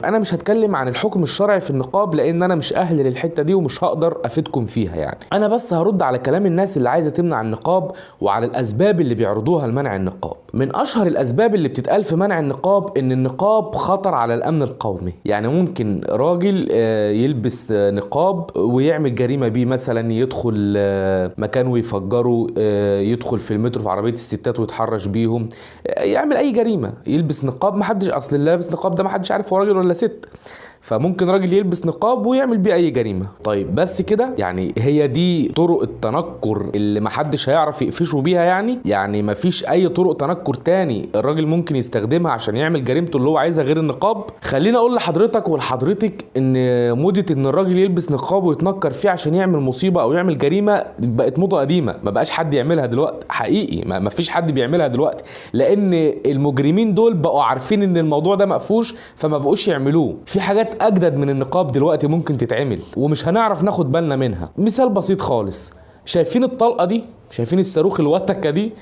انا مش هتكلم عن الحكم الشرعي في النقاب لان انا مش اهل للحته دي ومش هقدر افيدكم فيها يعني. انا بس هرد على كلام الناس اللي عايزه تمنع النقاب وعلى الاسباب اللي بيعرضوها لمنع النقاب. من اشهر الاسباب اللي بتتقال في منع النقاب ان النقاب خطر على الامن القومي. يعني ممكن راجل يلبس نقاب ويعمل جريمه بيه، مثلا يدخل مكان ويفجره، يدخل في المترو في عربيه الستات ويتحرش بيهم، يعمل اي جريمه. يلبس نقاب، محدش اصل اللي لابس نقاب ده محدش عارف هو راجل ولا ست، فممكن راجل يلبس نقاب ويعمل بيه اي جريمه. طيب بس كده؟ يعني هي دي طرق التنكر اللي محدش هيعرف يقفشه بيها؟ يعني مفيش اي طرق تنكر تاني الراجل ممكن يستخدمها عشان يعمل جريمته اللي هو عايزها غير النقاب؟ خليني اقول لحضرتك ولحضرتك ان موضه ان الراجل يلبس نقاب ويتنكر فيه عشان يعمل مصيبه او يعمل جريمه بقت موضه قديمه، ما بقاش حد يعملها دلوقتي حقيقي، ما فيش حد بيعملها دلوقتي، لان المجرمين دول بقوا عارفين ان الموضوع ده مقفوش فما بقوش يعملوه. في حاجات اجدد من النقاب دلوقتي ممكن تتعمل ومش هنعرف ناخد بالنا منها. مثال بسيط خالص، شايفين الطلقه دي؟ شايفين الصاروخ الوتكه دي؟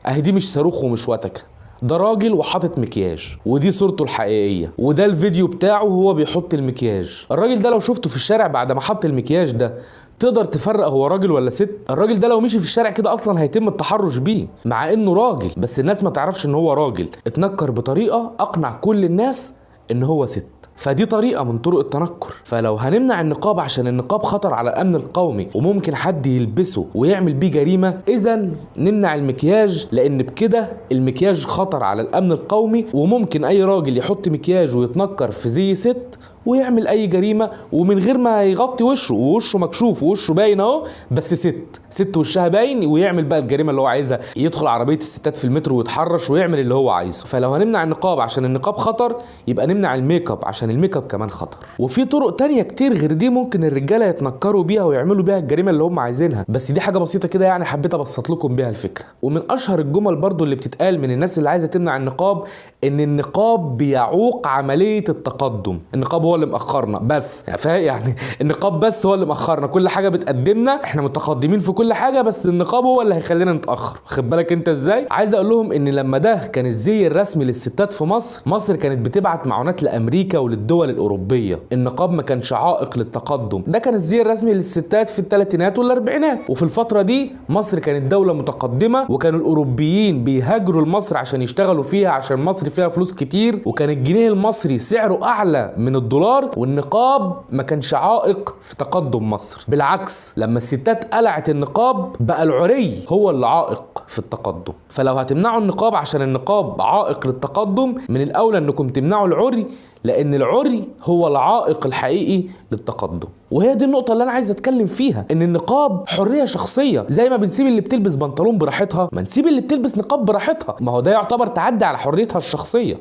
اهي دي مش صاروخ ومش وتكه، ده راجل وحاطط مكياج، ودي صورته الحقيقيه، وده الفيديو بتاعه وهو بيحط المكياج. الراجل ده لو شفته في الشارع بعد ما حط المكياج ده تقدر تفرق هو راجل ولا ست؟ الراجل ده لو مشي في الشارع كده اصلا هيتم التحرش بيه مع انه راجل، بس الناس ما تعرفش ان هو راجل، اتنكر بطريقه اقنع كل الناس ان هو ست. فدي طريقة من طرق التنكر. فلو هنمنع النقاب عشان النقاب خطر على الأمن القومي وممكن حد يلبسه ويعمل بيه جريمة، إذا نمنع المكياج، لأن بكده المكياج خطر على الأمن القومي وممكن أي راجل يحط مكياج ويتنكر في زي ست ويعمل أي جريمة ومن غير ما يغطي وشه، ووشه مكشوف ووشه باين أهو، بس ست وشها باين، ويعمل بقى الجريمة اللي هو عايزها، يدخل عربية الستات في المترو ويتحرش ويعمل اللي هو عايزه. فلو هنمنع النقاب عشان النقاب خطر يبقى نمنع الميك اب عشان الميك اب كمان خطر. وفي طرق تانية كتير غير دي ممكن الرجالة يتنكروا بيها ويعملوا بيها الجريمة اللي هم عايزينها، بس دي حاجة بسيطة كده يعني حبيت ابسط لكم بيها الفكرة. ومن اشهر الجمل برضو اللي بتتقال من الناس اللي عايزة تمنع النقاب ان النقاب بيعوق عملية التقدم، النقاب هو اللي مأخرنا بس، يعني النقاب بس هو اللي مأخرنا، كل حاجة بتقدمنا احنا متقدمين في كل حاجة بس النقاب هو اللي هيخلينا نتأخر. خد بالك انت ازاي؟ عايز اقول لهم ان لما ده كان الزي الرسمي للستات في مصر كانت بتبعت معونات لامريكا وللدول الاوروبيه، النقاب ما كانش عائق للتقدم، ده كان الزي الرسمي للستات في الثلاثينات والاربعينات. وفي الفتره دي مصر كانت دوله متقدمه وكانوا الاوروبيين بيهاجروا لمصر عشان يشتغلوا فيها عشان مصر فيها فلوس كتير، وكان الجنيه المصري سعره اعلى من الدولار، والنقاب ما كانش عائق في تقدم مصر. بالعكس لما الستات قلعت النقاب بقى العري هو اللي عائق في التقدم. فلو هتمنعوا النقاب عشان النقاب عائق للتقدم، من الاولى انكم تمنعوا العري، لان العري هو العائق الحقيقي للتقدم. وهي دي النقطة اللي انا عايز اتكلم فيها، ان النقاب حرية شخصية، زي ما بنسيب اللي بتلبس بنطلون براحتها ما نسيب اللي بتلبس نقاب براحتها، ما هو ده يعتبر تعدي على حريتها الشخصية،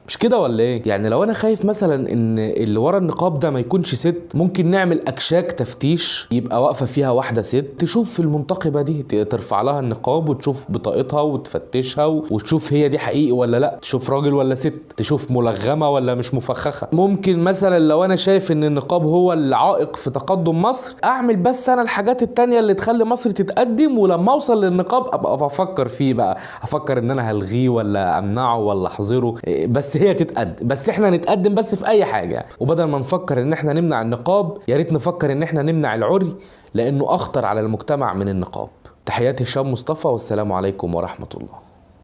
مش كده ولا ايه؟ يعني لو انا خايف مثلا ان اللي ورا النقاب ده ما يكونش ست، ممكن نعمل اكشاك تفتيش يبقى واقفه فيها واحده ست، تشوف المنتقبه دي، ترفع لها النقاب وتشوف بطاقتها وتفتشها وتشوف هي دي حقيقي ولا لا، تشوف راجل ولا ست، تشوف ملغمه ولا مش مفخخه. ممكن مثلا لو انا شايف ان النقاب هو العائق في تقدم مصر، اعمل بس انا الحاجات التانية اللي تخلي مصر تتقدم، ولما اوصل للنقاب ابقى افكر فيه بقى، افكر ان انا هلغيه ولا امنعه ولا احظره، بس هي تتقدم، بس احنا نتقدم بس في اي حاجه. وبدل ما نفكر ان احنا نمنع النقاب يا ريت نفكر ان احنا نمنع العري، لانه اخطر على المجتمع من النقاب. تحياتي هشام مصطفى، والسلام عليكم ورحمه الله.